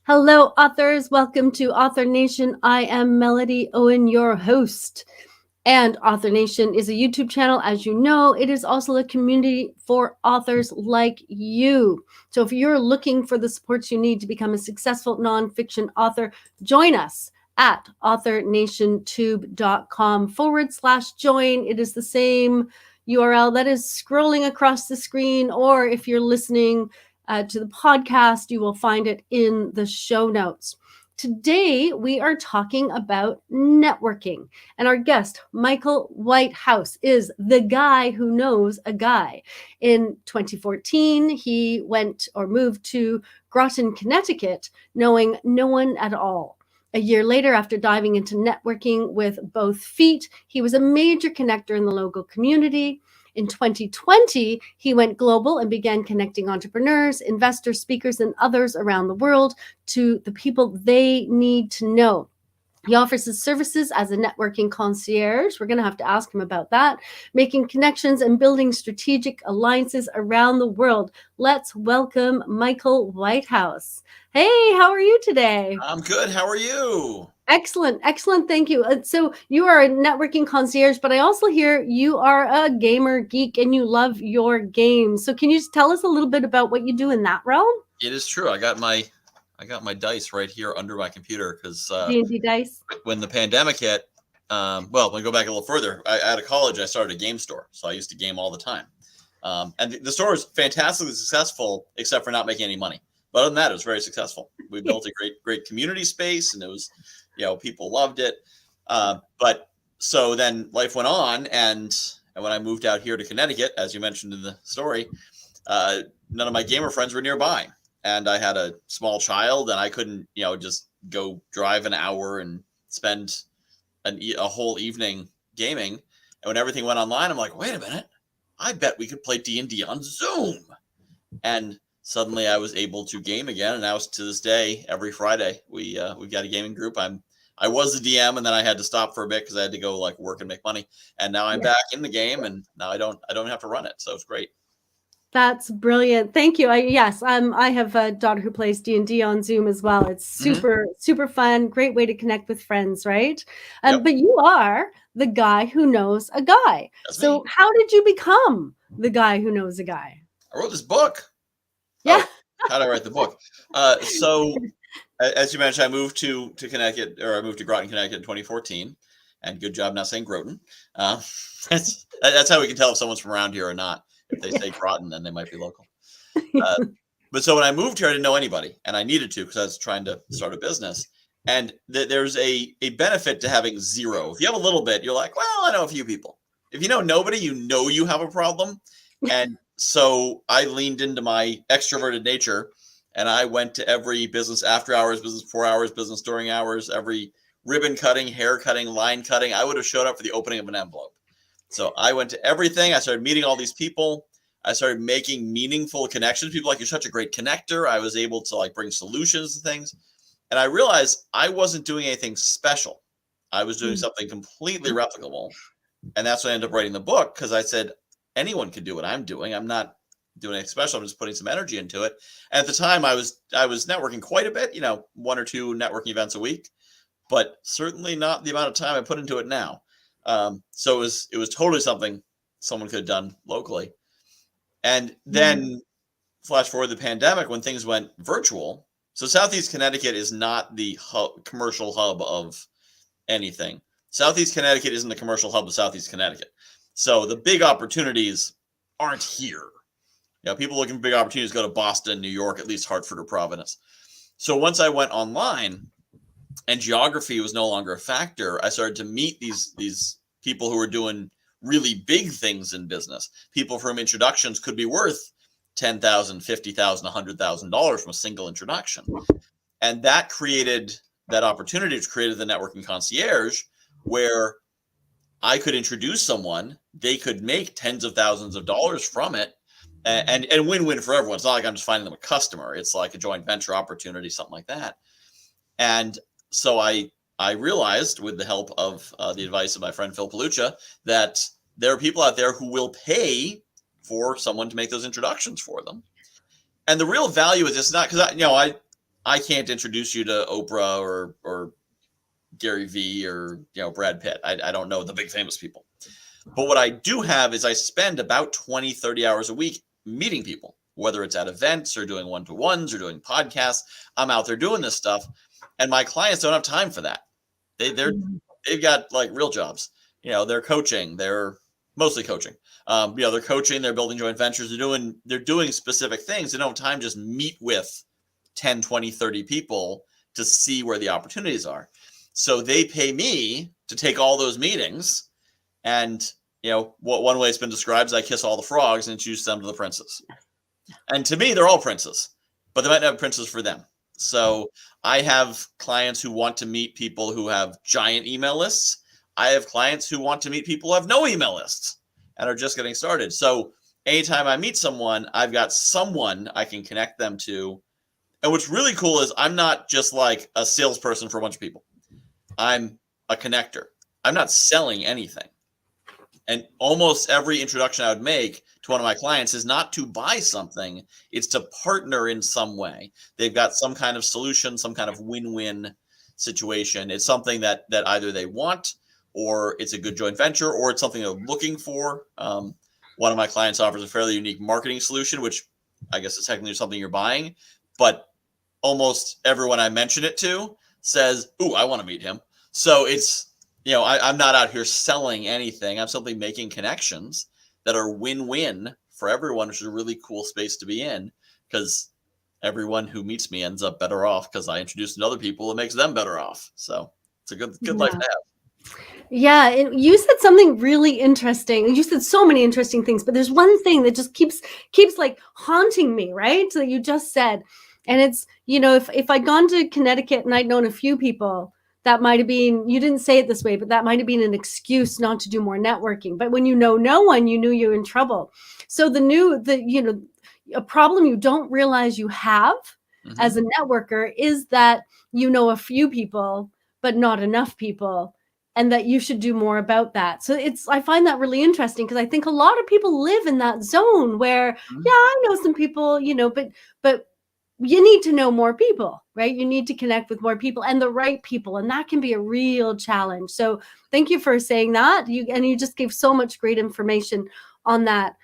Hello, authors. Welcome to Author Nation. I am Melody Owen, your host. And Author Nation is a YouTube channel. As you know, it is also a community for authors like you. So if you're looking for the supports you need to become a successful nonfiction author, join us at authornationtube.com/join. It is the same URL that is scrolling across the screen, or if you're listening to the podcast, you will find it in the show notes. Today, we are talking about networking, and our guest, Michael Whitehouse, is the guy who knows a guy. In 2014, he moved to Groton, Connecticut, knowing no one at all. A year later, after diving into networking with both feet, he was a major connector in the local community. In 2020, he went global and began connecting entrepreneurs, investors, speakers, and others around the world to the people they need to know. He offers his services as a networking concierge. We're going to have to ask him about that, making connections and building strategic alliances around the world. Let's welcome Michael Whitehouse. Hey, how are you today? I'm good. How are you? Excellent. Thank you. So you are a networking concierge, but I also hear you are a gamer geek and you love your games. So can you just tell us a little bit about what you do in that realm? It is true. I got my dice right here under my computer because D&D dice. when the pandemic hit, when we go back a little further, out of college, I started a game store. So I used to game all the time. And the store was fantastically successful, except for not making any money. But other than that, it was very successful. We built a great community space, and it was, people loved it. But so then life went on, and when I moved out here to Connecticut, as you mentioned in the story, none of my gamer friends were nearby, and I had a small child, and I couldn't, just go drive an hour and spend a whole evening gaming. And when everything went online, I'm like, wait a minute, I bet we could play D&D on Zoom. And suddenly I was able to game again. And now to this day, every Friday, we've got a gaming group. I was the DM, and then I had to stop for a bit because I had to go work and make money. And now I'm back in the game, and now I don't have to run it. So it's great. That's brilliant. Thank you. I have a daughter who plays D&D on Zoom as well. It's super fun. Great way to connect with friends, right? Yep. But you are the guy who knows a guy. That's so me. How did you become the guy who knows a guy? I wrote this book. Yeah. How did I write the book? So as you mentioned, I moved to Connecticut, or I moved to Groton, Connecticut in 2014. And good job not saying Groton. That's how we can tell if someone's from around here or not. If they say Groton, then they might be local. But so when I moved here, I didn't know anybody, and I needed to because I was trying to start a business. And there's a benefit to having zero. If you have a little bit, you're like, well, I know a few people. If you know nobody, you have a problem. And so I leaned into my extroverted nature, and I went to every business after hours, business 4 hours, business during hours, every ribbon cutting, hair cutting, line cutting. I would have showed up for the opening of an envelope. So I went to everything. I started meeting all these people. I started making meaningful connections. People like, you're such a great connector. I was able to bring solutions to things. And I realized I wasn't doing anything special. I was doing something completely replicable. And that's when I ended up writing the book, because I said, anyone can do what I'm doing. I'm not doing anything special. I'm just putting some energy into it. And at the time I was networking quite a bit, 1 or 2 networking events a week, but certainly not the amount of time I put into it now. So it was totally something someone could have done locally. And then flash forward the pandemic, when things went virtual. So Southeast Connecticut is not the commercial hub of anything. Southeast Connecticut isn't the commercial hub of Southeast Connecticut. So the big opportunities aren't here. People looking for big opportunities go to Boston, New York, at least Hartford or Providence. So once I went online and geography was no longer a factor, I started to meet these people who were doing really big things in business. People from introductions could be worth $10,000, $50,000, $100,000 from a single introduction. And that created that opportunity, which created the networking concierge, where I could introduce someone, they could make tens of thousands of dollars from it, and win-win for everyone. It's not like I'm just finding them a customer. It's like a joint venture opportunity, something like that. And so I realized, with the help of the advice of my friend Phil Palucha, that there are people out there who will pay for someone to make those introductions for them. And the real value is, it's not because I can't introduce you to Oprah or Gary Vee or Brad Pitt. I don't know the big famous people. But what I do have is I spend about 20, 30 hours a week meeting people, whether it's at events or doing one-to-ones or doing podcasts. I'm out there doing this stuff, and my clients don't have time for that. They've got like real jobs. They're coaching. They're mostly coaching. They're coaching. They're building joint ventures. They're doing specific things. They don't have time to just meet with 10, 20, 30 people to see where the opportunities are. So they pay me to take all those meetings, and what one way it's been described is I kiss all the frogs and introduce them to the princes. And to me, they're all princes, but they might not have princes for them. So I have clients who want to meet people who have giant email lists. I have clients who want to meet people who have no email lists and are just getting started. So anytime I meet someone, I've got someone I can connect them to. And what's really cool is I'm not just like a salesperson for a bunch of people. I'm a connector. I'm not selling anything. And almost every introduction I would make to one of my clients is not to buy something. It's to partner in some way. They've got some kind of solution, some kind of win-win situation. It's something that either they want, or it's a good joint venture, or it's something they're looking for. One of my clients offers a fairly unique marketing solution, which I guess is technically something you're buying. But almost everyone I mention it to says, "Ooh, I want to meet him." So it's, I'm not out here selling anything. I'm simply making connections that are win-win for everyone, which is a really cool space to be in, because everyone who meets me ends up better off because I introduce them to other people. It makes them better off. So it's a good life to have. Yeah, you said something really interesting. You said so many interesting things, but there's one thing that just keeps like haunting me, right? So that you just said, and it's, if I'd gone to Connecticut and I'd known a few people, that might have been, you didn't say it this way, but that might have been an excuse not to do more networking. But when you know no one, you knew you're in trouble. So a problem you don't realize you have as a networker is that you know a few people, but not enough people, and that you should do more about that. So I find that really interesting, because I think a lot of people live in that zone where, yeah, I know some people, but you need to know more people, right? You need to connect with more people and the right people. And that can be a real challenge. So thank you for saying that. You just gave so much great information on that.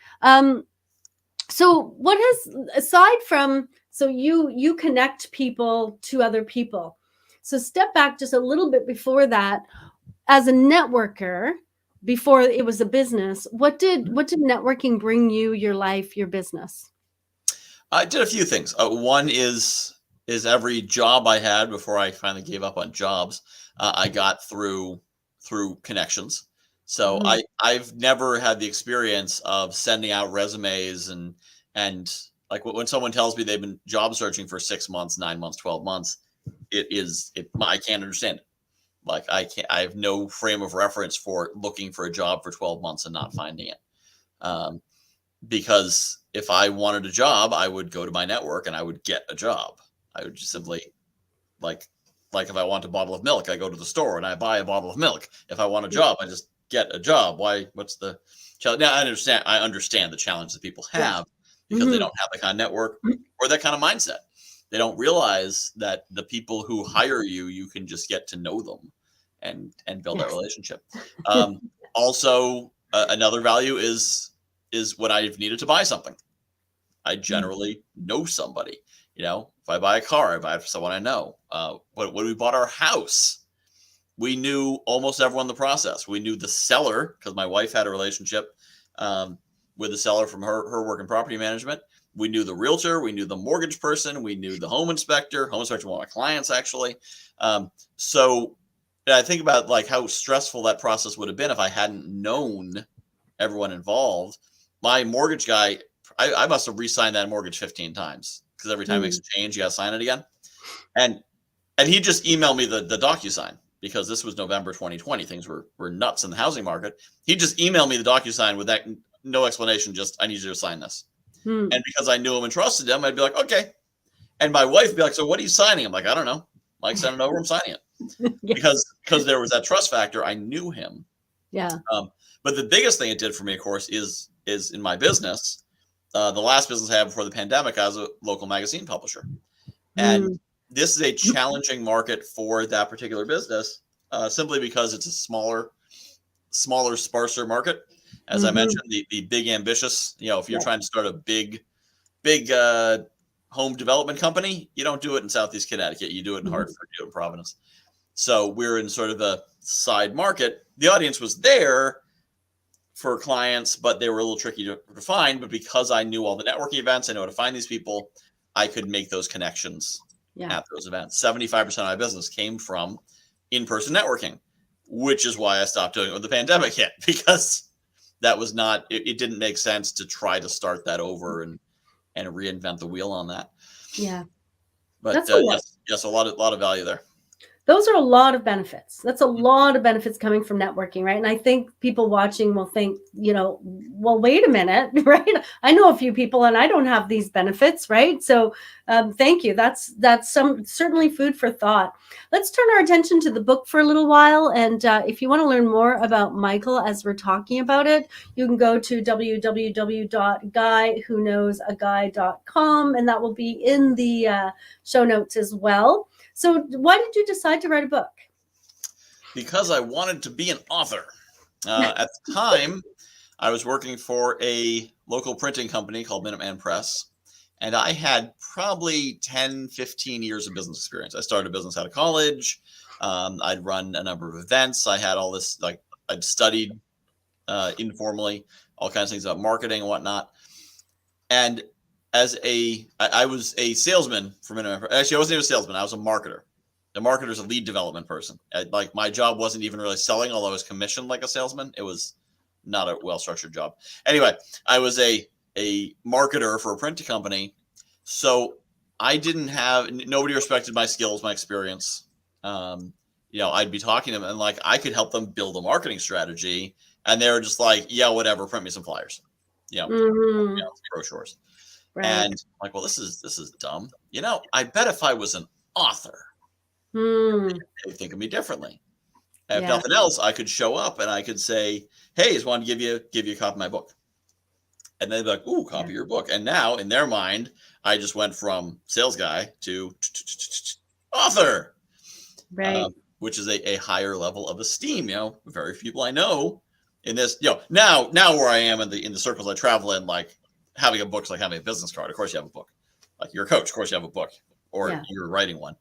So what has, aside from, so you connect people to other people. So step back just a little bit before that. As a networker, before it was a business, what did networking bring you, your life, your business? I did a few things. One is every job I had before I finally gave up on jobs, I got through connections. So I've never had the experience of sending out resumes and like when someone tells me they've been job searching for 6 months, 9 months, 12 months, I can't understand it. Like I have no frame of reference for looking for a job for 12 months and not finding it. Because if I wanted a job, I would go to my network and I would get a job. I would just simply like if I want a bottle of milk, I go to the store and I buy a bottle of milk. If I want a job, I just get a job. What's the challenge? Now I understand the challenge that people have because they don't have the kind of network or that kind of mindset. They don't realize that the people who hire you, you can just get to know them and build that relationship. Also, another value is when I've needed to buy something. I generally know somebody. If I buy a car, I buy it for someone I know. When we bought our house, we knew almost everyone in the process. We knew the seller because my wife had a relationship with the seller from her work in property management. We knew the realtor. We knew the mortgage person. We knew the home inspector. Home inspector, one of my clients, actually. So I think about like how stressful that process would have been if I hadn't known everyone involved. My mortgage guy, I must have re-signed that mortgage 15 times because every time it makes a change, you got to sign it again. And he just emailed me the DocuSign because this was November 2020. Things were nuts in the housing market. He just emailed me the DocuSign with that no explanation. Just, I need you to sign this. And because I knew him and trusted him, I'd be like, okay. And my wife would be like, so what are you signing? I'm like, I don't know. Mike sent it over. I'm signing it because there was that trust factor. I knew him. Yeah. But the biggest thing it did for me, of course, is in my business. The last business I had before the pandemic, I was a local magazine publisher. And this is a challenging market for that particular business, simply because it's a smaller, sparser market. As I mentioned, the big ambitious, if you're trying to start a big home development company, you don't do it in Southeast Connecticut. You do it in Hartford, you do it in Providence. So we're in sort of a side market. The audience was there for clients, but they were a little tricky to find. But because I knew all the networking events, I know how to find these people, I could make those connections at those events. 75% of my business came from in-person networking, which is why I stopped doing it when the pandemic hit, because that was not, it didn't make sense to try to start that over and reinvent the wheel on that. Yeah. But yes, a lot of value there. Those are a lot of benefits. That's a lot of benefits coming from networking, right? And I think people watching will think, well, wait a minute, right? I know a few people and I don't have these benefits, right? So thank you. That's certainly food for thought. Let's turn our attention to the book for a little while. And if you want to learn more about Michael as we're talking about it, you can go to www.guywhoknowsaguy.com, and that will be in the show notes as well. So why did you decide to write a book? Because I wanted to be an author. At the time, I was working for a local printing company called Minuteman Press, and I had probably 10, 15 years of business experience. I started a business out of college. I'd run a number of events. I had all this, I'd studied informally, all kinds of things about marketing and whatnot. And I was a salesman for Minuteman. Actually, I wasn't even a salesman. I was a marketer. The marketer's a lead development person. My job wasn't even really selling, although I was commissioned like a salesman. It was not a well-structured job. Anyway, I was a marketer for a printing company. So nobody respected my skills, my experience. I'd be talking to them and I could help them build a marketing strategy. And they were just like, yeah, whatever, print me some flyers, brochures. Right. And well, this is dumb. I bet if I was an author, they'd think of me differently. And if nothing else, I could show up and I could say, hey, I just wanted to give you a copy of my book. And they'd be like, ooh, copy your book. And now in their mind, I just went from sales guy to author, right? Which is a higher level of esteem. Very few people I know in this, now where I am in the circles I travel in, having a book is like having a business card. Of course you have a book. Like you're a coach, of course you have a book, or you're writing one.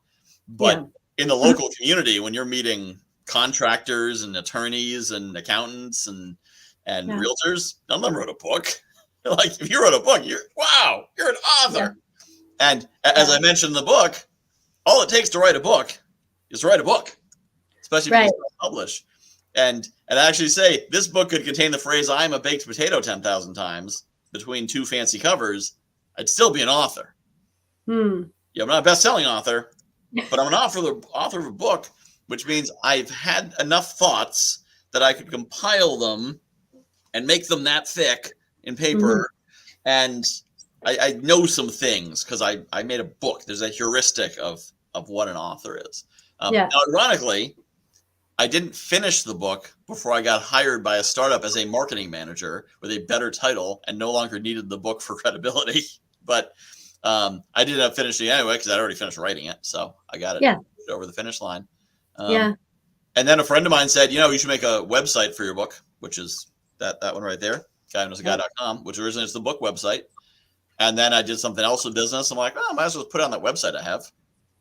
But in the local community, when you're meeting contractors and attorneys and accountants and realtors, none of them wrote a book. If you wrote a book, you're an author. Yeah. And as I mentioned in the book, all it takes to write a book is to write a book, especially if you self-publish. And I actually say this book could contain the phrase, I'm a baked potato 10,000 times between two fancy covers. I'd still be an author. I'm not a best-selling author, but I'm an author of a book, which means I've had enough thoughts that I could compile them and make them that thick in paper. And I know some things because I made a book. There's a heuristic of what an author is. Now, ironically, I didn't finish the book before I got hired by a startup as a marketing manager with a better title and no longer needed the book for credibility. But I didn't end up finishing it anyway because I'd already finished writing it. So I got it over the finish line. And then a friend of mine said, you should make a website for your book, which is that one right there, guywhoknowsaguy.com, which originally is the book website. And then I did something else with business. I'm like, I might as well put it on that website I have.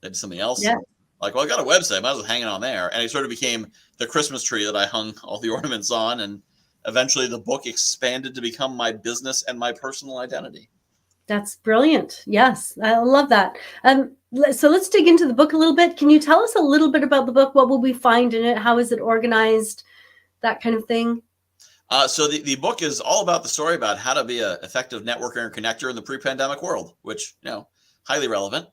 I did something else. Yeah. I got a website. I might as well hang it on there. And it sort of became the Christmas tree that I hung all the ornaments on. And eventually the book expanded to become my business and my personal identity. That's brilliant. Yes, I love that. So let's dig into the book a little bit. Can you tell us a little bit about the book? What will we find in it? How is it organized? That kind of thing. So the book is all about the story about how to be an effective networker and connector in the pre-pandemic world, which, highly relevant.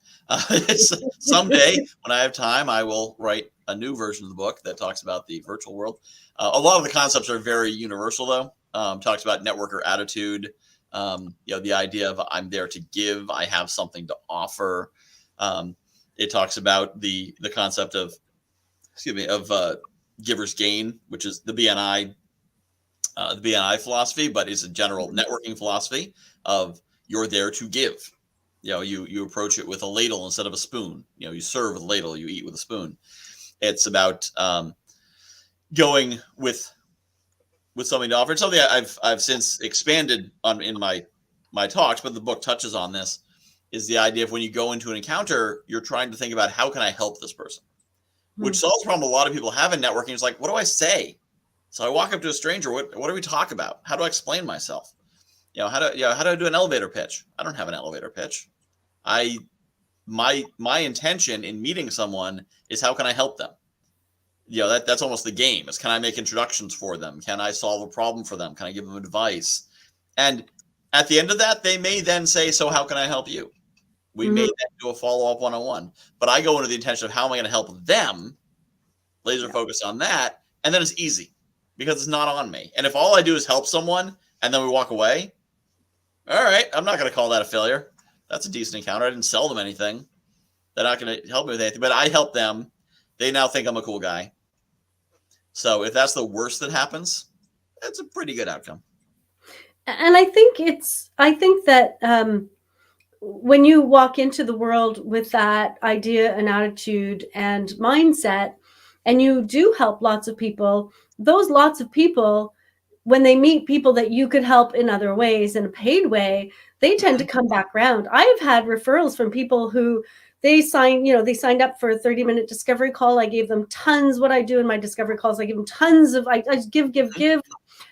Someday when I have time, I will write a new version of the book that talks about the virtual world. A lot of the concepts are very universal, though. Talks about networker attitude, the idea of I'm there to give, I have something to offer. It talks about the concept of giver's gain, which is the BNI philosophy, but it's a general networking philosophy of you're there to give. you approach it with a ladle instead of a spoon. You serve with a ladle, you eat with a spoon. It's about going with something to offer. It's something I've since expanded on in my talks, but the book touches on this, is the idea of when you go into an encounter, you're trying to think about how can I help this person, which solves a problem a lot of people have in networking. It's like, what do I say? So I walk up to a stranger. What do we talk about? How do I explain myself? How do I do an elevator pitch? I don't have an elevator pitch. My intention in meeting someone is how can I help them? That's almost the game. Is can I make introductions for them? Can I solve a problem for them? Can I give them advice? And at the end of that, they may then say, so how can I help you? We may then do a follow-up one-on-one. But I go into the intention of how am I going to help them, laser focus on that, and then it's easy because it's not on me. And if all I do is help someone and then we walk away, all right, I'm not going to call that a failure. That's a decent encounter. I didn't sell them anything. They're not going to help me with anything, but I help them. They now think I'm a cool guy. So if that's the worst that happens, that's a pretty good outcome. And I think that when you walk into the world with that idea and attitude and mindset, and you do help lots of people, those lots of people, when they meet people that you could help in other ways, in a paid way, they tend to come back around. I've had referrals from people who they signed up for a 30-minute discovery call. I gave them tons. What I do in my discovery calls, I give them tons of, I give.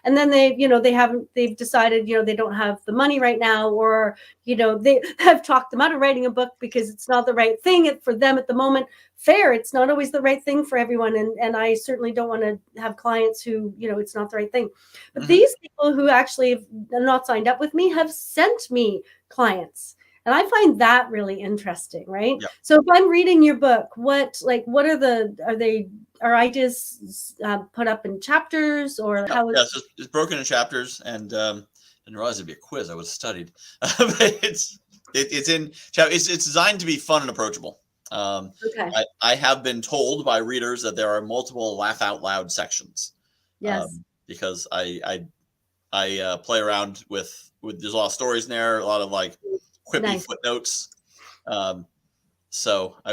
And then they've decided, they don't have the money right now, or, they have talked them out of writing a book because it's not the right thing for them at the moment. Fair. It's not always the right thing for everyone. And I certainly don't want to have clients who, it's not the right thing. But these people who actually have not signed up with me have sent me clients. And I find that really interesting, right? Yep. So if I'm reading your book, are ideas put up in chapters, or how? Yes, it's broken in chapters, and I didn't realize it'd be a quiz. I would have studied. But it's designed to be fun and approachable. Okay. I have been told by readers that there are multiple laugh out loud sections. Yes. Because I play around with there's a lot of stories in there, a lot of like quippy footnotes.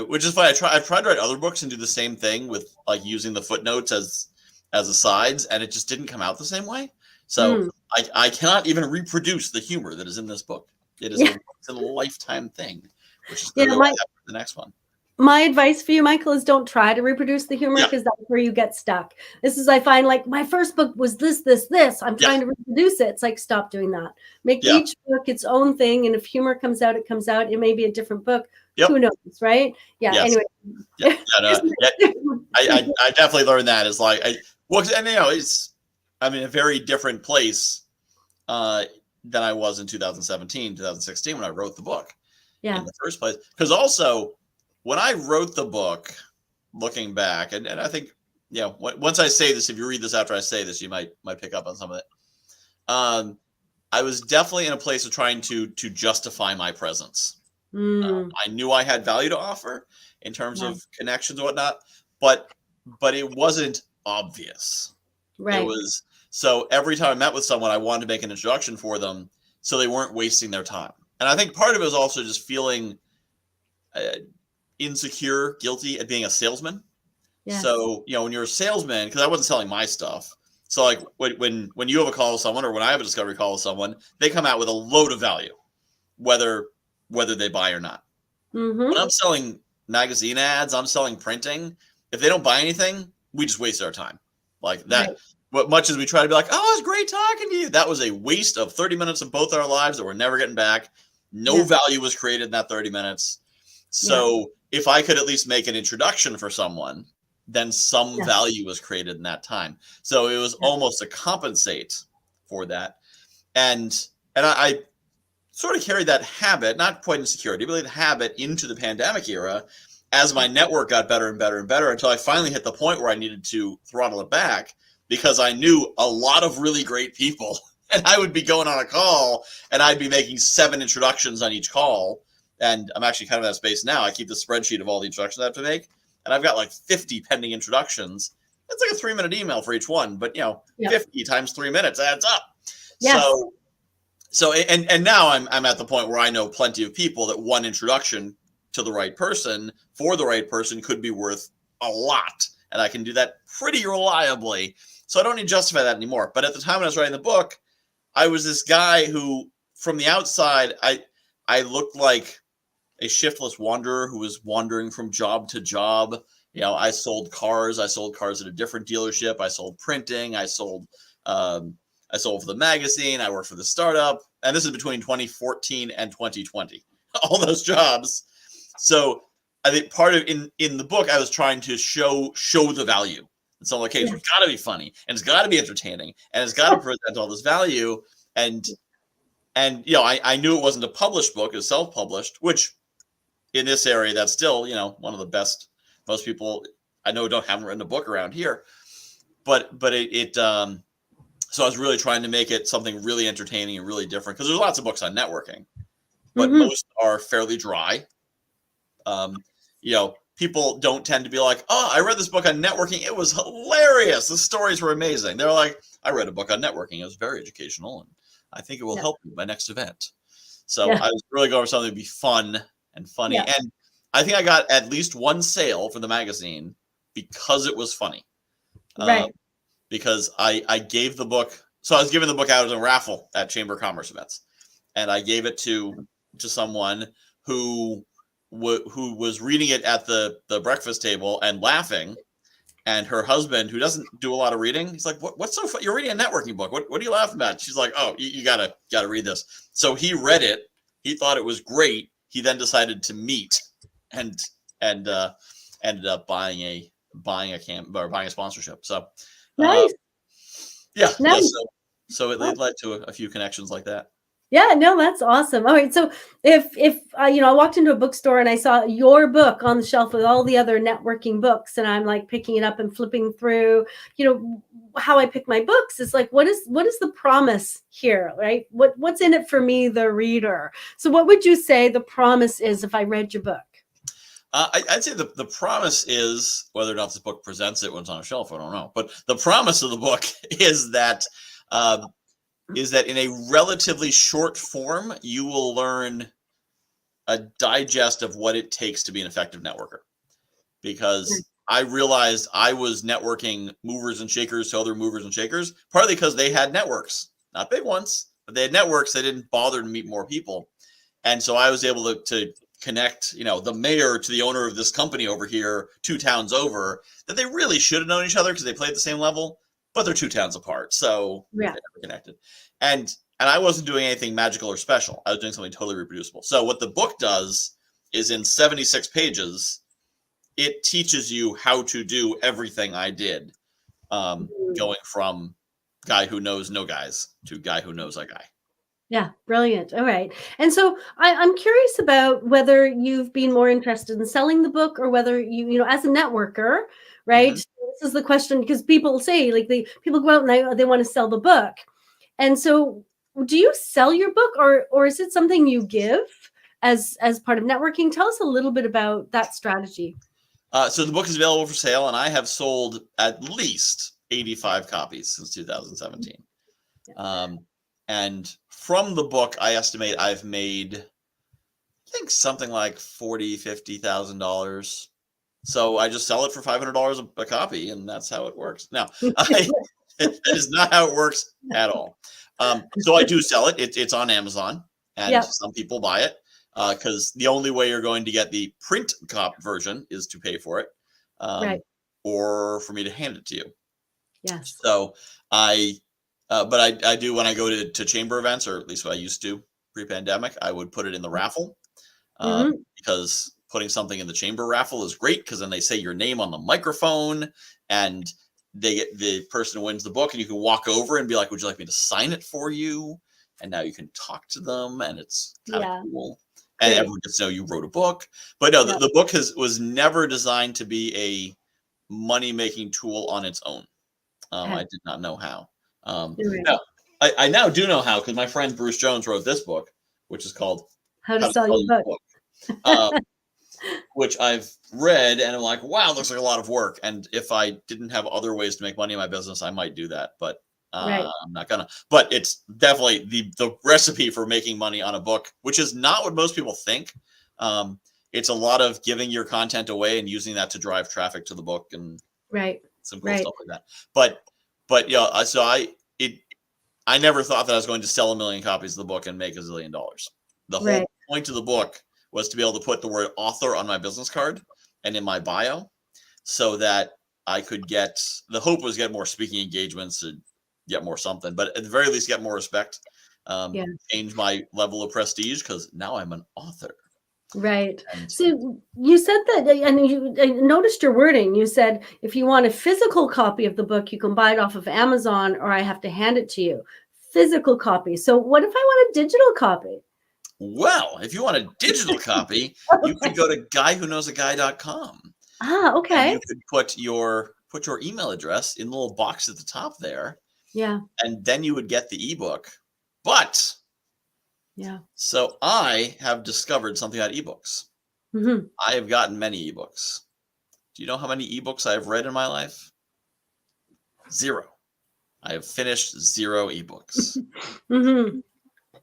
Which is fine. I've tried to write other books and do the same thing with like using the footnotes as asides, and it just didn't come out the same way. So I cannot even reproduce the humor that is in this book. It is a lifetime thing, which is the next one. My advice for you, Michael, is don't try to reproduce the humor, because that's where you get stuck. I find, like, my first book was this. I'm trying to reproduce it. It's like, stop doing that. Make each book its own thing. And if humor comes out, it comes out. It may be a different book. Yep. Who knows, right? Yeah. Yes. Anyway. I definitely learned that. It's like, I'm in a very different place than I was in 2017, 2016 when I wrote the book in the first place. Because also, when I wrote the book, looking back, and I think, once I say this, if you read this after I say this, you might pick up on some of it. I was definitely in a place of trying to justify my presence. I knew I had value to offer in terms of connections and whatnot, but it wasn't obvious. Right. It was, so every time I met with someone, I wanted to make an introduction for them so they weren't wasting their time. And I think part of it was also just feeling insecure, guilty at being a salesman. Yes. So, when you're a salesman, because I wasn't selling my stuff. So like when you have a call with someone, or when I have a discovery call with someone, they come out with a load of value, whether they buy or not. When I'm selling magazine ads, I'm selling printing. If they don't buy anything, we just waste our time. Like that. Right. What much as we try to be like, oh, it's great talking to you, that was a waste of 30 minutes of both our lives that we're never getting back. No value was created in that 30 minutes. So if I could at least make an introduction for someone, then some value was created in that time. So it was almost to compensate for that. And I sort of carried that habit, not quite insecurity, but the habit into the pandemic era as my network got better and better and better, until I finally hit the point where I needed to throttle it back, because I knew a lot of really great people, and I would be going on a call and I'd be making 7 introductions on each call. And I'm actually kind of in that space now. I keep the spreadsheet of all the introductions I have to make, and I've got like 50 pending introductions. It's like a 3-minute email for each one, but 50 times 3 minutes adds up. Yes. So and now I'm at the point where I know plenty of people that one introduction to the right person for the right person could be worth a lot, and I can do that pretty reliably. So I don't need to justify that anymore. But at the time when I was writing the book, I was this guy who, from the outside, I looked like a shiftless wanderer who was wandering from job to job. You know, I sold cars. I sold cars at a different dealership. I sold printing. I sold for the magazine. I worked for the startup. And this is between 2014 and 2020. All those jobs. So I think part of in the book, I was trying to show the value. And so I'm like, hey, it's got to be funny, and it's got to be entertaining, and it's got to present all this value. And you know, I knew it wasn't a published book; it was self-published, which in this area, that's still, you know, one of the best. Most people I know haven't written a book around here, but it so I was really trying to make it something really entertaining and really different, because there's lots of books on networking, but most are fairly dry. You know, people don't tend to be like, oh, I read this book on networking. It was hilarious. The stories were amazing. They're like, I read a book on networking. It was very educational, and I think it will help me at my next event. So I was really going for something to be fun and funny. And I think I got at least one sale for the magazine because it was funny. Right. Because I gave the book. So I was giving the book out as a raffle at Chamber of Commerce events. And I gave it to someone who was reading it at the breakfast table and laughing, and her husband, who doesn't do a lot of reading, he's like, what's so funny? You're reading a networking book. What are you laughing about? She's like, oh, you gotta read this. So he read it. He thought it was great. He then decided to meet and ended up buying a sponsorship. So nice. Nice. So it led to a few connections like that. Yeah, no, that's awesome. All right, so if you know, I walked into a bookstore and I saw your book on the shelf with all the other networking books, and I'm like picking it up and flipping through, you know, how I pick my books is like, what is the promise here, right? What's in it for me, the reader? So what would you say the promise is if I read your book? I'd say the promise is, whether or not this book presents it when it's on a shelf, I don't know, but the promise of the book is that in a relatively short form, you will learn a digest of what it takes to be an effective networker. Because I realized I was networking movers and shakers to other movers and shakers, partly because they had networks, not big ones, but they had networks. They didn't bother to meet more people. And so I was able to connect, you know, the mayor to the owner of this company over here, 2 towns over, that they really should have known each other because they played at the same level, but they're 2 towns apart. So they never connected. And I wasn't doing anything magical or special. I was doing something totally reproducible. So what the book does is, in 76 pages, it teaches you how to do everything I did, going from guy who knows no guys to guy who knows a guy. Yeah, brilliant. All right. And so I'm curious about whether you've been more interested in selling the book, or whether you know, as a networker, right? This is the question, because people say, like, people go out and they want to sell the book. And so do you sell your book, or is it something you give as part of networking? Tell us a little bit about that strategy. So the book is available for sale, and I have sold at least 85 copies since 2017. And from the book, I estimate I've made, I think, something like $40,000-$50,000. So I just sell it for $500 a copy, and that's how it works. Now, that is not how it works at all. So I do sell it. It's on Amazon, and some people buy it because the only way you're going to get the print copy version is to pay for it, or for me to hand it to you. Yes. So but I do, when I go to chamber events, or at least what I used to pre-pandemic, I would put it in the raffle, because putting something in the chamber raffle is great, because then they say your name on the microphone, and they get the person who wins the book, and you can walk over and be like, would you like me to sign it for you? And now you can talk to them, and it's kind of cool. And everyone gets to know you wrote a book. But no, the book was never designed to be a money-making tool on its own. I did not know how. Now, I now do know how, because my friend Bruce Jones wrote this book, which is called How to Sell Your Book. Which I've read, and I'm like, wow, it looks like a lot of work. And if I didn't have other ways to make money in my business, I might do that. But Right. I'm not gonna, but it's definitely the recipe for making money on a book, which is not what most people think. It's a lot of giving your content away and using that to drive traffic to the book and Right. some cool Right. stuff like that. But yeah, so I never thought that I was going to sell 1 million copies of the book and make $1 zillion. The whole Right. point of the book was to be able to put the word author on my business card and in my bio, so that I could the hope was get more speaking engagements, and get more something, but at the very least get more respect, Yeah. change my level of prestige, because now I'm an author. Right. And So you said that, and I noticed your wording. You said if you want a physical copy of the book, you can buy it off of Amazon, or I have to hand it to you. Physical copy. So what if I want a digital copy? well, if you want a digital copy, you could go to guywhoknowsaguy.com. And Okay. you could put your email address in the little box at the top there, Yeah. and then you would get the ebook. But Yeah. so I have discovered something about ebooks. Hmm. I have gotten many ebooks. Do you know how many ebooks I've read in my life? 0. I have finished 0 ebooks. Hmm.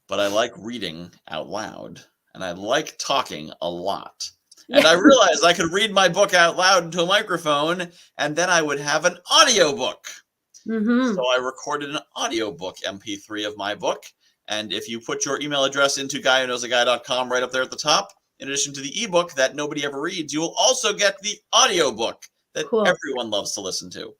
But I like reading out loud, and I like talking a lot. Yeah. And I realized I could read my book out loud into a microphone, and then I would have an audiobook. Hmm. So I recorded an audiobook MP3 of my book. And if you put your email address into guywhoknowsaguy.com right up there at the top, in addition to the ebook that nobody ever reads, you will also get the audiobook that Cool. everyone loves to listen to.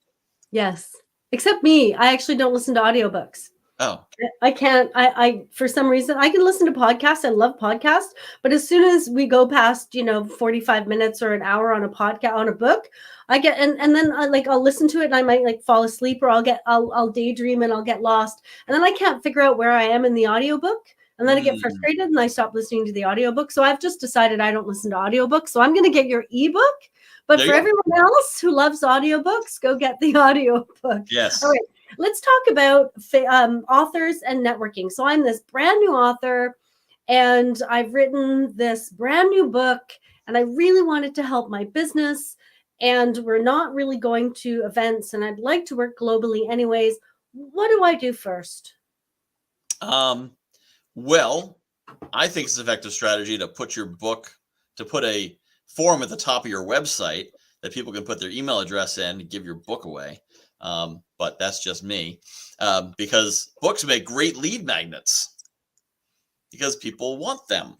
Yes. Except me. I actually don't listen to audiobooks. Oh, I can't. I for some reason I can listen to podcasts. I love podcasts, but as soon as we go past 45 minutes or an hour on a podcast on a book, I get and then I'll listen to it and I might fall asleep, or I'll daydream and I'll get lost, and then I can't figure out where I am in the audiobook, and then I get frustrated and I stop listening to the audiobook. So I've just decided I don't listen to audiobooks. So I'm going to get your ebook, but there for you go. everyone else who loves audiobooks, go get the audiobook. Yes. All right. Let's talk about authors and networking. So I'm this brand new author, and I've written this brand new book, and I really wanted to help my business. And we're not really going to events, and I'd like to work globally anyways. What do I do first? Well, I think it's an effective strategy to put a form at the top of your website that people can put their email address in and give your book away. But that's just me, because books make great lead magnets because people want them.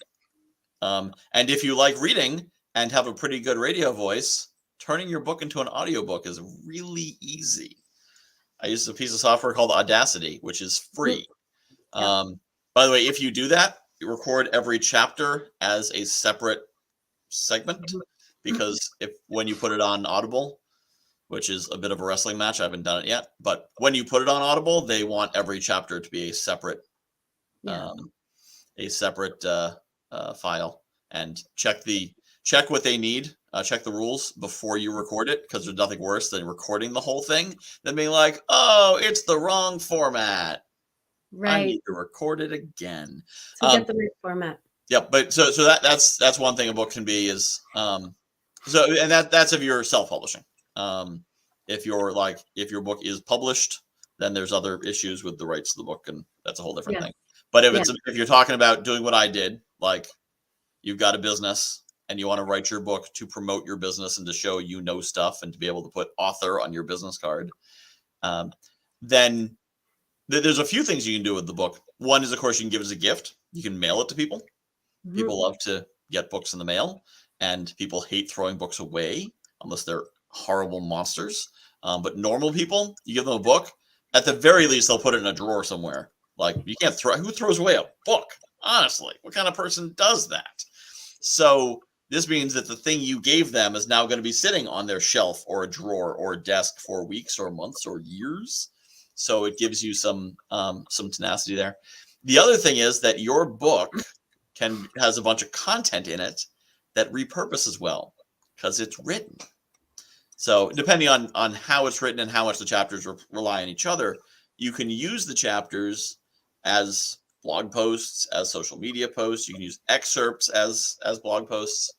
And if you like reading and have a pretty good radio voice, turning your book into an audiobook is really easy. I use a piece of software called Audacity, which is free. Yeah. By the way, if you do that, you record every chapter as a separate segment, because when you put it on Audible, which is a bit of a wrestling match, I haven't done it yet, but when you put it on Audible, they want every chapter to be a separate file, and check what they need, check the rules before you record it, because there's nothing worse than recording the whole thing than being like, oh, it's the wrong format. Right. I need to record it again. So get the right format. Yeah, but so that's one thing a book can be is and that's if you're self-publishing. If your book is published, then there's other issues with the rights to the book, and that's a whole different thing. But if you're talking about doing what I did, like you've got a business and you want to write your book to promote your business and to show stuff and to be able to put author on your business card, then there's a few things you can do with the book. One is, of course, you can give it as a gift. You can mail it to people. Mm-hmm. People love to get books in the mail, and people hate throwing books away unless they're horrible monsters. But normal people, you give them a book, at the very least, they'll put it in a drawer somewhere. Like, you can't who throws away a book? Honestly, what kind of person does that? So this means that the thing you gave them is now going to be sitting on their shelf or a drawer or a desk for weeks or months or years. So it gives you some tenacity there. The other thing is that your book has a bunch of content in it that repurposes well because it's written. So depending on how it's written and how much the chapters rely on each other, you can use the chapters as blog posts, as social media posts. You can use excerpts as blog posts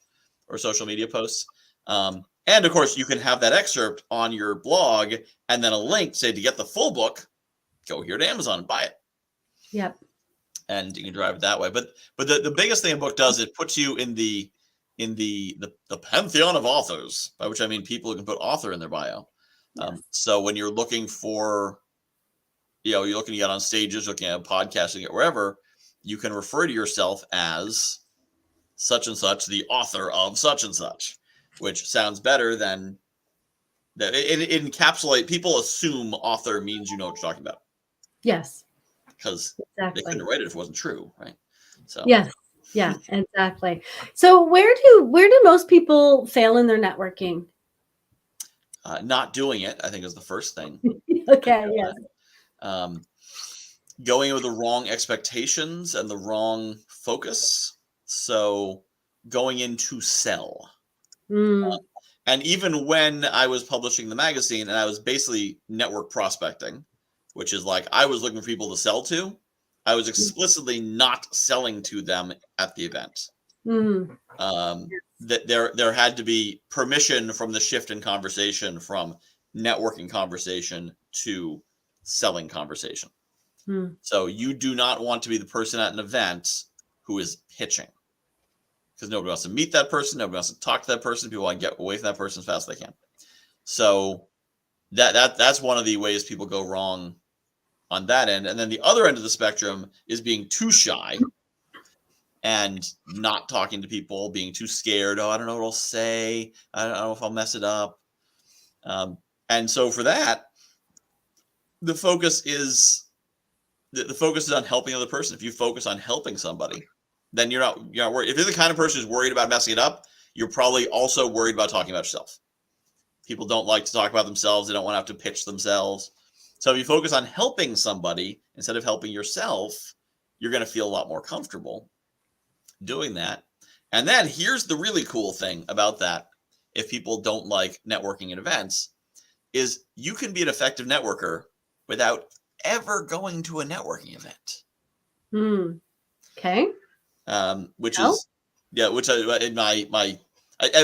or social media posts. And of course, you can have that excerpt on your blog and then a link, say, to get the full book, go here to Amazon and buy it. Yep. And you can drive it that way. But the biggest thing a book does, it puts you in the pantheon of authors, by which I mean people who can put author in their bio. Yes. So when you're looking for, you're looking to get on stages, looking at podcasting, at wherever, you can refer to yourself as such and such, the author of such and such, which sounds better than that. It encapsulate. People assume author means you know what you're talking about. Yes. Because exactly. they couldn't write it if it wasn't true, right? So yes, yeah, exactly. So where do most people fail in their networking? Not doing it, I think, is the first thing. Okay, yes. Going in with the wrong expectations and the wrong focus. So going in to sell. And even when I was publishing the magazine and I was basically network prospecting, which is like I was looking for people to sell to, I was explicitly not selling to them at the event. That there had to be permission from the shift in conversation from networking conversation to selling conversation. So you do not want to be the person at an event who is pitching, because nobody wants to meet that person, nobody wants to talk to that person. People want to get away from that person as fast as they can. So that's one of the ways people go wrong on that end. And then the other end of the spectrum is being too shy and not talking to people, being too scared. Oh, I don't know what I'll say. I don't know if I'll mess it up. And so for that, the focus is on helping the other person. If you focus on helping somebody, then you're not worried. If you're the kind of person who's worried about messing it up, you're probably also worried about talking about yourself. People don't like to talk about themselves. They don't want to have to pitch themselves. So if you focus on helping somebody instead of helping yourself, you're going to feel a lot more comfortable doing that. And then here's the really cool thing about that. If people don't like networking at events, is you can be an effective networker without ever going to a networking event. Okay. Which I was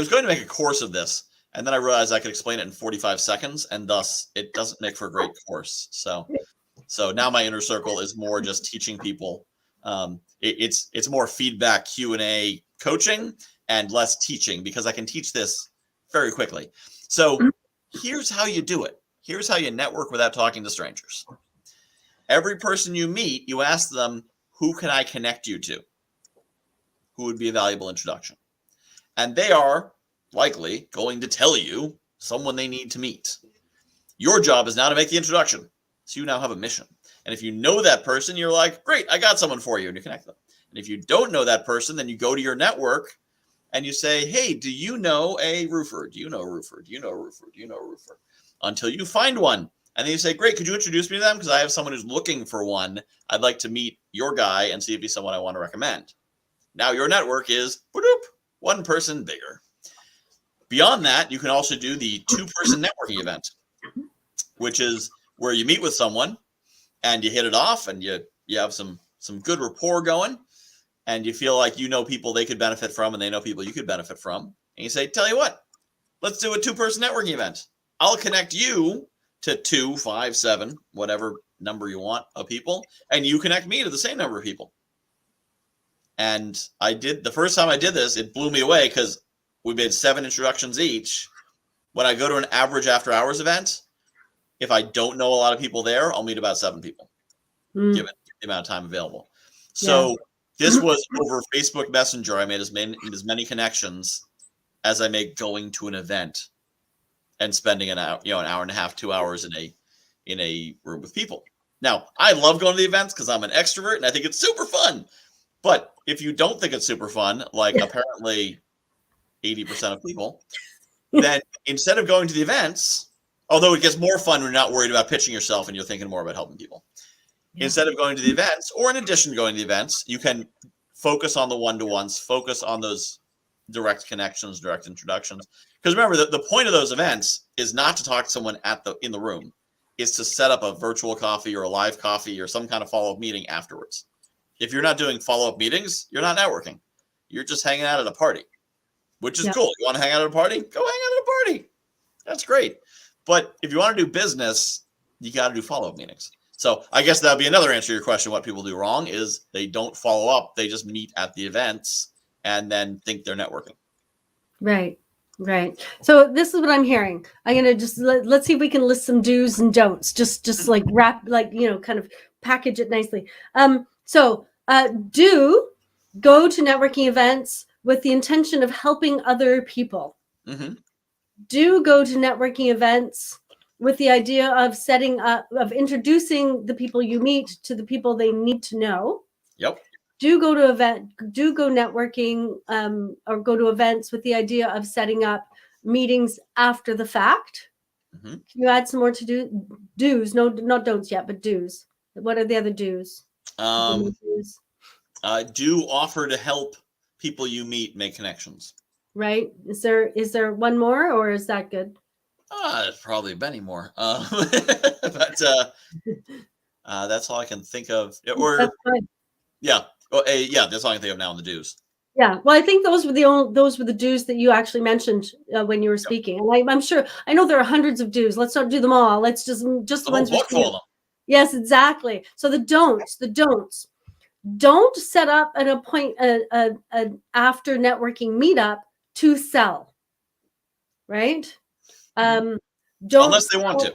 going to make a course of this, and then I realized I could explain it in 45 seconds, and thus it doesn't make for a great course. So now my inner circle is more just teaching people. It's more feedback, Q&A, coaching, and less teaching, because I can teach this very quickly. So here's how you do it. Here's how you network without talking to strangers. Every person you meet, you ask them, who can I connect you to? Who would be a valuable introduction? And they are likely going to tell you someone they need to meet. Your job is now to make the introduction. So you now have a mission. And if you know that person, you're like, great, I got someone for you, and you connect them. And if you don't know that person, then you go to your network and you say, hey, do you know a roofer? Do you know a roofer? Do you know a roofer? Do you know a roofer? Until you find one. And then you say, great, could you introduce me to them? Because I have someone who's looking for one. I'd like to meet your guy and see if he's someone I want to recommend. Now your network is one person bigger. Beyond that, you can also do the 2-person networking event, which is where you meet with someone and you hit it off and you have some good rapport going, and you feel like you know people they could benefit from and they know people you could benefit from. And you say, tell you what, let's do a 2-person networking event. I'll connect you to 2, 5, 7, whatever number you want of people, and you connect me to the same number of people. And the first time I did this, it blew me away because we made 7 introductions each. When I go to an average after hours event, if I don't know a lot of people there, I'll meet about 7 people, given the amount of time available. So this was over Facebook Messenger. I made as many connections as I make going to an event and spending an hour and a half, 2 hours in a room with people. Now, I love going to the events because I'm an extrovert and I think it's super fun. But if you don't think it's super fun, like apparently 80% of people, then instead of going to the events, although it gets more fun when you're not worried about pitching yourself and you're thinking more about helping people. Instead of going to the events, or in addition to going to the events, you can focus on the one-to-ones, focus on those direct connections, direct introductions. Because remember, the point of those events is not to talk to someone in the room. It's to set up a virtual coffee or a live coffee or some kind of follow-up meeting afterwards. If you're not doing follow-up meetings, you're not networking. You're just hanging out at a party, which is cool. You want to hang out at a party? Go hang out at a party. That's great. But if you want to do business, you got to do follow-up meetings. So I guess that'd be another answer to your question. What people do wrong is they don't follow up. They just meet at the events and then think they're networking. Right. Right. So this is what I'm hearing. I'm going to just let's see if we can list some do's and don'ts. Just like kind of package it nicely. Do go to networking events with the intention of helping other people. Mm-hmm. Do go to networking events with the idea of of introducing the people you meet to the people they need to know. Yep. Do go networking or go to events with the idea of setting up meetings after the fact. Mm-hmm. Can you add some more to do's? No, not don'ts yet, but do's. What are the other do's? Do offer to help people you meet make connections. Right. Is there one more, or is that good? There's probably many more. But that's all I can think of. Or that's fine. Yeah. Well, that's all I can think of now in the do's. Yeah, well, I think those were the do's that you actually mentioned when you were speaking, and I'm sure I know there are hundreds of do's. Let's not do them all. Let's just the ones book full of them. Yes, exactly. So the don'ts. Don't set up an after networking meetup to sell. Right? Don't unless they want to.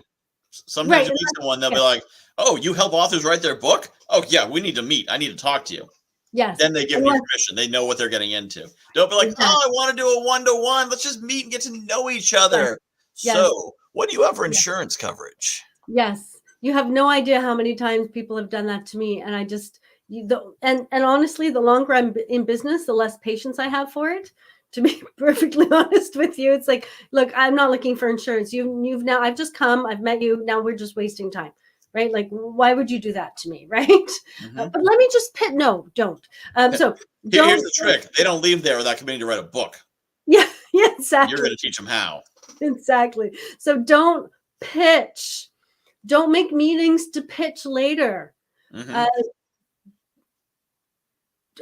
Sometimes you meet someone, they'll be like, "Oh, you help authors write their book? Oh yeah, we need to meet. I need to talk to you." Yes. Then they give you permission. They know what they're getting into. Don't be like, "Oh, I want to do a 1-to-1. Let's just meet and get to know each other." Yes. So, what do you have for insurance coverage? Yes. You have no idea how many times people have done that to me, and I just and honestly, the longer I'm in business, the less patience I have for it. To be perfectly honest with you, it's like, look, I'm not looking for insurance. You've now, I've just come, I've met you. Now we're just wasting time, right? Like, why would you do that to me, right? Mm-hmm. But let me just no, don't. Here's the trick: they don't leave there without committing to write a book. Yeah, exactly. You're going to teach them how. Exactly. So don't pitch. Don't make meetings to pitch later. Mm-hmm.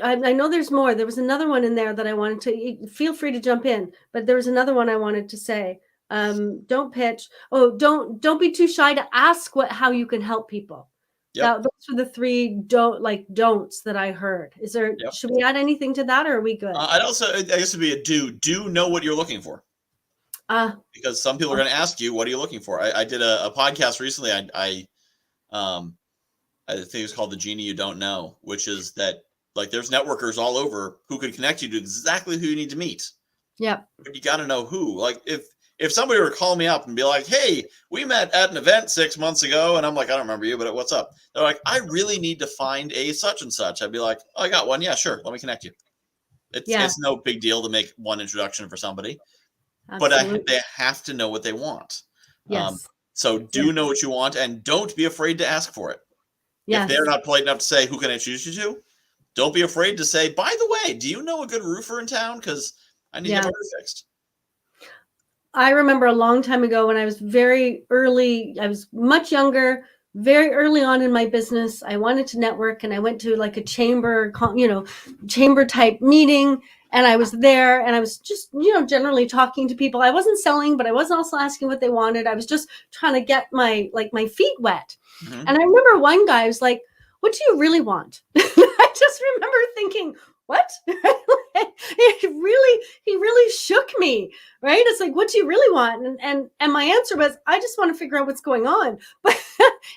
I know there's more. There was another one in there that I wanted to. Feel free to jump in, but there was another one I wanted to say. Don't pitch. Oh, don't be too shy to ask how you can help people. Yep. Those are the three don'ts that I heard. Is there? Yep. Should we add anything to that, or are we good? I'd also, I guess, it'd be a do. Do know what you're looking for. Because some people are going to ask you, "What are you looking for?" I did a podcast recently. I think it's called "The Genie You Don't Know," which is that. Like there's networkers all over who could connect you to exactly who you need to meet. Yeah. But you got to know who. Like if somebody were to call me up and be like, "Hey, we met at an event 6 months ago," and I'm like, "I don't remember you, but what's up?" They're like, "I really need to find a such and such." I'd be like, "Oh, I got one. Yeah, sure. Let me connect you." It's no big deal to make one introduction for somebody. Absolutely. But they have to know what they want. Yes. So do know what you want and don't be afraid to ask for it. Yes. If they're not polite enough to say, "Who can I introduce you to?" Don't be afraid to say, "By the way, do you know a good roofer in town? Because I need to get my roof fixed." I remember a long time ago when I was very early, I was much younger, very early on in my business. I wanted to network and I went to like a chamber type meeting, and I was there and I was just, generally talking to people. I wasn't selling, but I wasn't also asking what they wanted. I was just trying to get my feet wet. Mm-hmm. And I remember one guy was like, "What do you really want?" I just remember thinking, what? He really shook me, right? It's like, what do you really want? And my answer was, I just want to figure out what's going on. But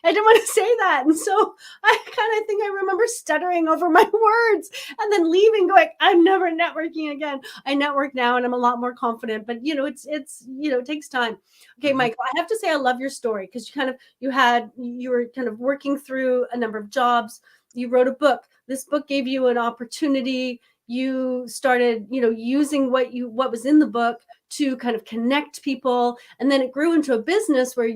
I didn't want to say that. And so I kind of think I remember stuttering over my words and then leaving going, I'm never networking again. I network now and I'm a lot more confident, but it takes time. Okay, mm-hmm. Mike, I have to say, I love your story because you were kind of working through a number of jobs. You wrote a book. This book gave you an opportunity. You started, using what was in the book to kind of connect people. And then it grew into a business where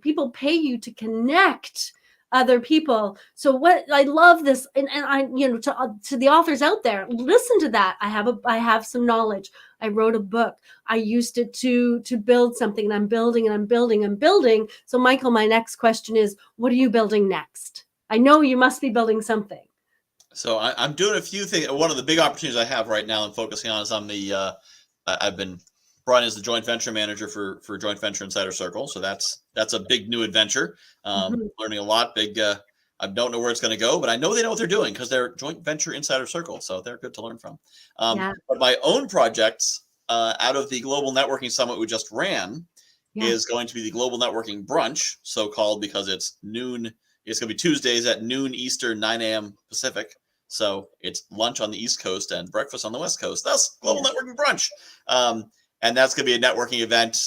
people pay you to connect other people. So what I love this, and I, to the authors out there, listen to that. I have some knowledge. I wrote a book. I used it to build something, and I'm building. So Michael, my next question is, what are you building next? I know you must be building something. So I'm doing a few things. One of the big opportunities I have right now I'm focusing on is on the, I've been Brian is the joint venture manager for Joint Venture Insider Circle. So that's a big new adventure. Learning a lot. Big. I don't know where it's going to go, but I know they know what they're doing because they're Joint Venture Insider Circle. So they're good to learn from. But my own projects out of the Global Networking Summit we just ran is going to be the Global Networking Brunch, so-called because it's noon. It's going to be Tuesdays at noon Eastern, 9 a.m. Pacific. So it's lunch on the East Coast and breakfast on the West Coast. That's Global Networking Brunch. And that's going to be a networking event.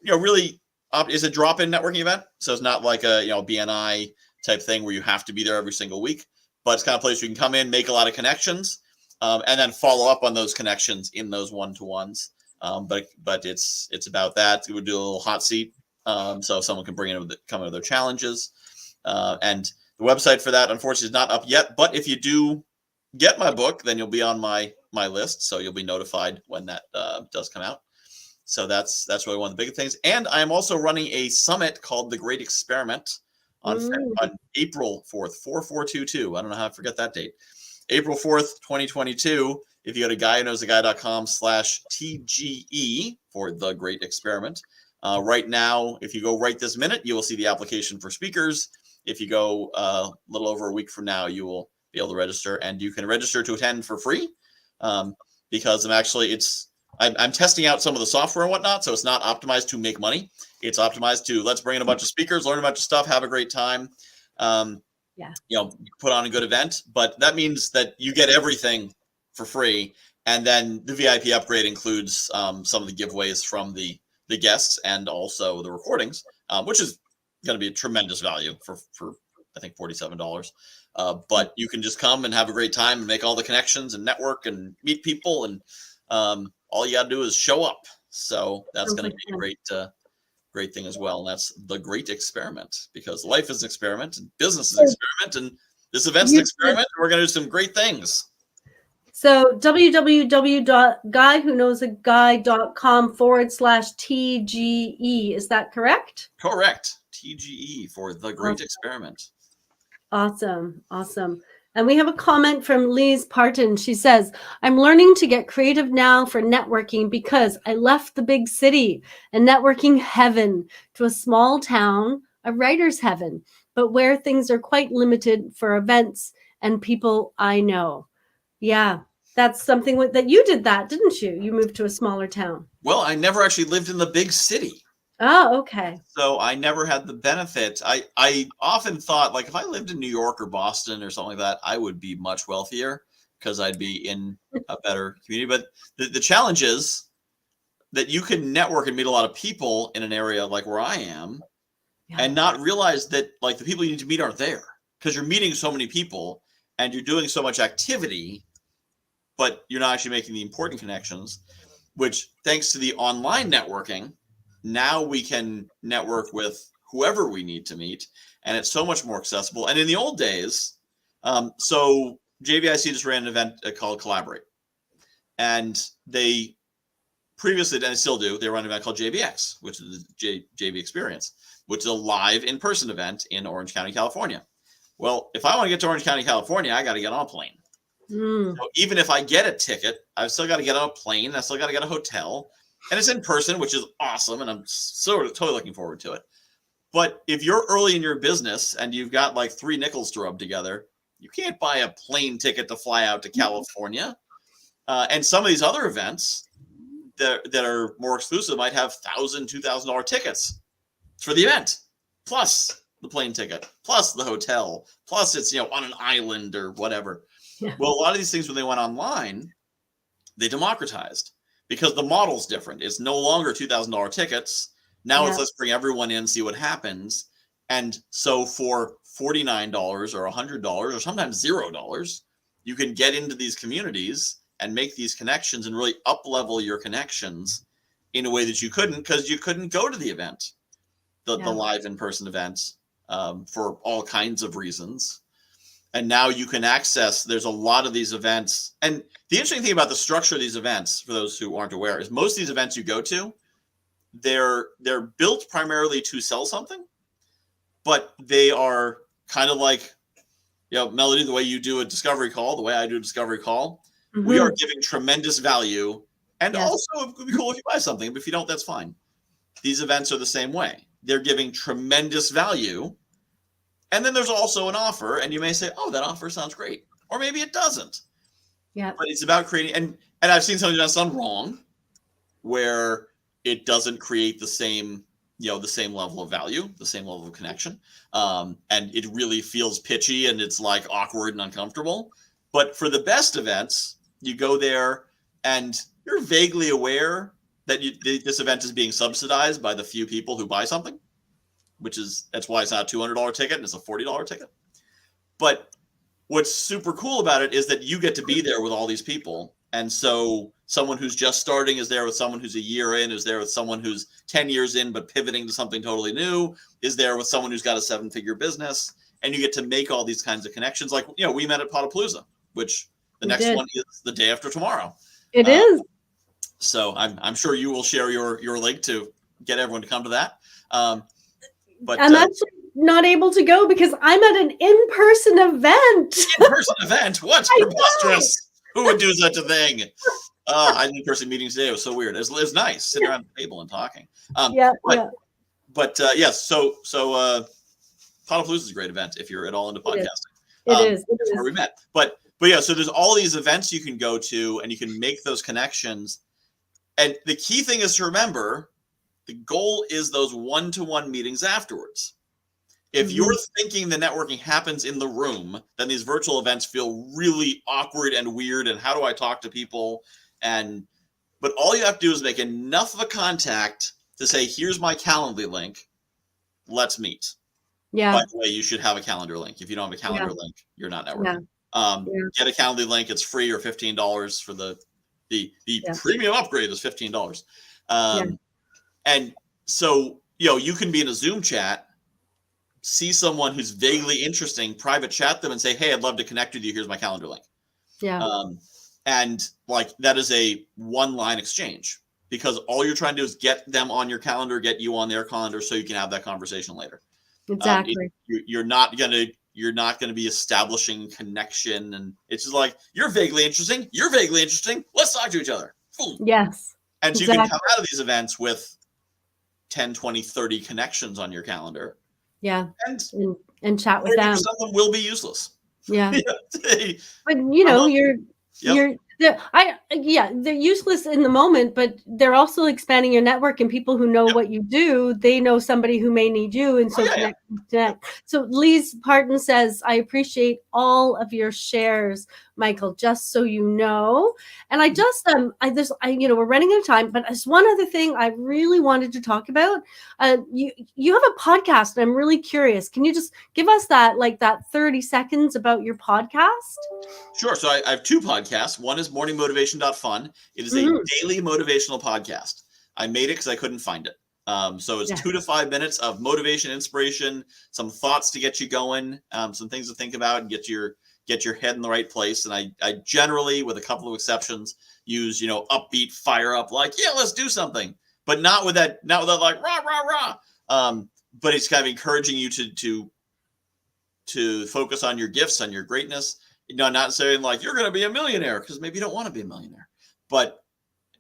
Really, is a drop-in networking event. So it's not like a BNI type thing where you have to be there every single week. But it's kind of a place where you can come in, make a lot of connections, and then follow up on those connections in those one-to-ones. But it's about that. We would do a little hot seat, so someone can bring in come in with their challenges. And the website for that, unfortunately, is not up yet. But if you do get my book, then you'll be on my list, so you'll be notified when that does come out. So that's really one of the big things. And I am also running a summit called The Great Experiment on April 4th, 4422. I don't know how I forget that date. April 4th, 2022. If you go to guyknowsaguy.com/TGE for The Great Experiment. Right now, if you go right this minute, you will see the application for speakers. If you go a little over a week from now, you will be able to register, and you can register to attend for free because I'm testing out some of the software and whatnot, so it's not optimized to make money. It's optimized to let's bring in a bunch of speakers, learn a bunch of stuff, have a great time. Put on a good event, but that means that you get everything for free, and then the VIP upgrade includes some of the giveaways from the guests and also the recordings, which is going to be a tremendous value for I think $47. But you can just come and have a great time and make all the connections and network and meet people, and all you got to do is show up. So that's going to be a great thing as well. And that's The Great Experiment, because life is an experiment and business is an experiment, and this event's an experiment. And we're going to do some great things. So www.guyknowsaguy.com/TGE. Is that correct? Correct. TGE for The Great Experiment. Awesome. And we have a comment from Lise Parton. She says, I'm learning to get creative now for networking because I left the big city, a networking heaven, to a small town, a writer's heaven, but where things are quite limited for events and people I know. Yeah, that's something that you did that, didn't you? You moved to a smaller town. Well, I never actually lived in the big city. Oh, okay. So I never had the benefit. I often thought, like, if I lived in New York or Boston or something like that, I would be much wealthier because I'd be in a better community. But the challenge is that you can network and meet a lot of people in an area like where I am and not realize that, like, the people you need to meet aren't there because you're meeting so many people and you're doing so much activity, but you're not actually making the important connections, which, thanks to the online networking, now we can network with whoever we need to meet, and it's so much more accessible. And in the old days, so JVIC just ran an event called Collaborate, and they previously, and they still do, they run an event called JVX, which is the JV Experience, which is a live in-person event in Orange County, California. Well, if I want to get to Orange County, California, I got to get on a plane. So even if I get a ticket, I've still got to get on a plane. I still got to get a hotel. And it's in person, which is awesome. And I'm totally looking forward to it. But if you're early in your business and you've got like 3 nickels to rub together, you can't buy a plane ticket to fly out to California. And some of these other events that are more exclusive might have $1,000, $2,000 tickets for the event, plus the plane ticket, plus the hotel, plus it's on an island or whatever. Yeah. Well, a lot of these things, when they went online, they democratized. Because the model's different. It's no longer $2,000 tickets. Now it's let's bring everyone in, see what happens. And so for $49 or $100 or sometimes $0, you can get into these communities and make these connections and really up-level your connections in a way that you couldn't, because you couldn't go to the event, the live in-person event, for all kinds of reasons. And now you can access, there's a lot of these events. And the interesting thing about the structure of these events, for those who aren't aware, is most of these events you go to, they're built primarily to sell something, but they are kind of like, Melody, the way you do a discovery call, the way I do a discovery call, we are giving tremendous value And Yes. also, it would be cool if you buy something, but if you don't, that's fine. These events are the same way. They're giving tremendous value. And then there's also an offer, and you may say, oh, that offer sounds great. Or maybe it doesn't. Yeah. But it's about creating, and I've seen something that's done wrong, where it doesn't create the same level of value, the same level of connection. And it really feels pitchy and it's like awkward and uncomfortable. But for the best events, you go there and you're vaguely aware that this event is being subsidized by the few people who buy something, that's why it's not a $200 ticket and it's a $40 ticket. But what's super cool about it is that you get to be there with all these people. And so someone who's just starting is there with someone who's a year in, is there with someone who's 10 years in, but pivoting to something totally new, is there with someone who's got a 7-figure business. And you get to make all these kinds of connections. Like, we met at Potapalooza, which the next one is the day after tomorrow. It is. So I'm sure you will share your link to get everyone to come to that. But I'm actually not able to go because I'm at an in-person event. In-person event? What? Preposterous. Who would do such a thing? I had an in-person meeting today. It was so weird. It was nice sitting around the table and talking. But yes. So Potapalooza is a great event if you're at all into podcasting. It is. That's where we met. But yeah, so there's all these events you can go to and you can make those connections. And the key thing is to remember, the goal is those one-to-one meetings afterwards. If you're thinking the networking happens in the room, then these virtual events feel really awkward and weird. And how do I talk to people? But all you have to do is make enough of a contact to say, here's my Calendly link. Let's meet. Yeah. By the way, you should have a calendar link. If you don't have a calendar link, you're not networking. Get a Calendly link. It's free, or $15 for the premium upgrade is $15. And so, you can be in a Zoom chat, see someone who's vaguely interesting, private chat them and say, hey, I'd love to connect with you. Here's my calendar link. Yeah. And like that is a one-line exchange because all you're trying to do is get them on your calendar, get you on their calendar so you can have that conversation later. Exactly. You're not going to be establishing connection. And it's just like, you're vaguely interesting. Let's talk to each other. Boom. Yes. And so you can come out of these events with 10, 20, 30 connections on your calendar. Yeah. And chat with them. Some of them will be useless. Yeah. But they're useless in the moment, but they're also expanding your network, and people who know what you do, they know somebody who may need you. And so connect. So Lise Parton says, I appreciate all of your shares, Michael, just so you know. And I just, we're running out of time, but there's one other thing I really wanted to talk about. You have a podcast, and I'm really curious. Can you just give us that 30 seconds about your podcast? Sure. So I have two podcasts. One is morningmotivation.fun. It is a daily motivational podcast. I made it because I couldn't find it. So it's 2 to 5 minutes of motivation, inspiration, some thoughts to get you going, some things to think about and get your head in the right place. And I generally, with a couple of exceptions, use, upbeat, fire up, like, yeah, let's do something, but not with that like rah, rah, rah. But it's kind of encouraging you to focus on your gifts, on your greatness. Not saying like you're going to be a millionaire, because maybe you don't want to be a millionaire, but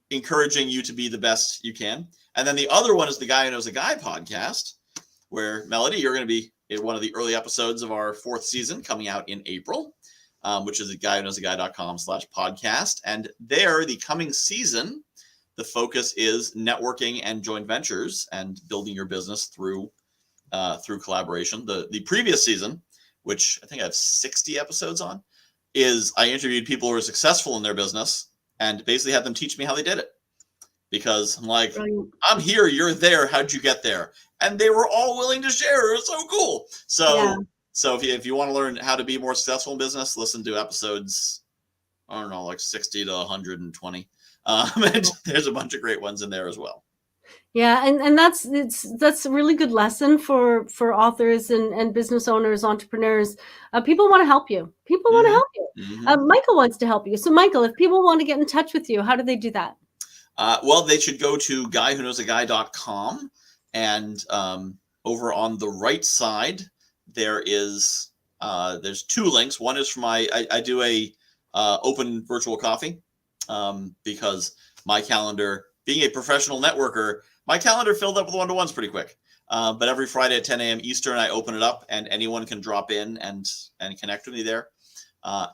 encouraging you to be the best you can. And then the other one is the Guy Who Knows a Guy podcast, where Melody, you're going to be in one of the early episodes of our 4th season coming out in April, which is at guywhoknowsaguy.com/podcast. And there, the coming season, the focus is networking and joint ventures and building your business through collaboration. The previous season, which I think I have 60 episodes on, is I interviewed people who are successful in their business and basically had them teach me how they did it. Because I'm like, I'm here, you're there, how'd you get there? And they were all willing to share. It was so cool. So if you want to learn how to be more successful in business, listen to episodes, I don't know, like 60 to 120. And there's a bunch of great ones in there as well. Yeah, and that's a really good lesson for authors and business owners, entrepreneurs. People want to help you. Michael wants to help you. So Michael, if people want to get in touch with you, how do they do that? Well, they should go to guywhoknowsaguy.com, and over on the right side there's 2 links. One is for I do a open virtual coffee, because my calendar, being a professional networker, my calendar filled up with one-to-ones pretty quick. But every Friday at 10 a.m. Eastern, I open it up and anyone can drop in and connect with me there.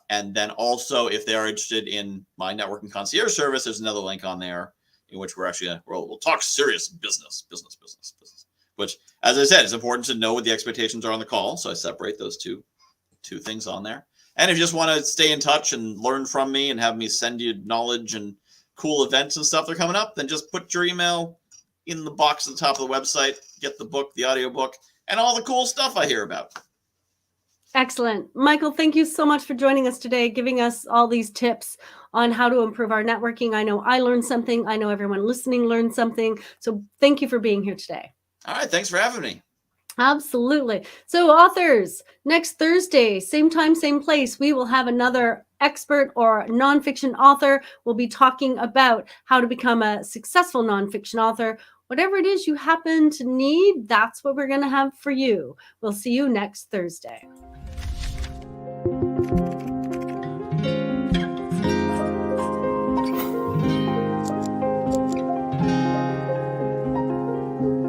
And then also, if they are interested in my networking concierge service, there's another link on there in which we'll talk serious business. Which, as I said, it's important to know what the expectations are on the call. So I separate those two things on there. And if you just want to stay in touch and learn from me and have me send you knowledge and cool events and stuff that are coming up, then just put your email in the box at the top of the website, get the book, the audiobook, and all the cool stuff I hear about. Excellent. Michael, thank you so much for joining us today, giving us all these tips on how to improve our networking. I know I learned something. I know everyone listening learned something. So thank you for being here today. All right. Thanks for having me. Absolutely. So authors, next Thursday, same time, same place, we will have another expert or nonfiction author. We'll be talking about how to become a successful nonfiction author. Whatever it is you happen to need, that's what we're going to have for you. We'll see you next Thursday.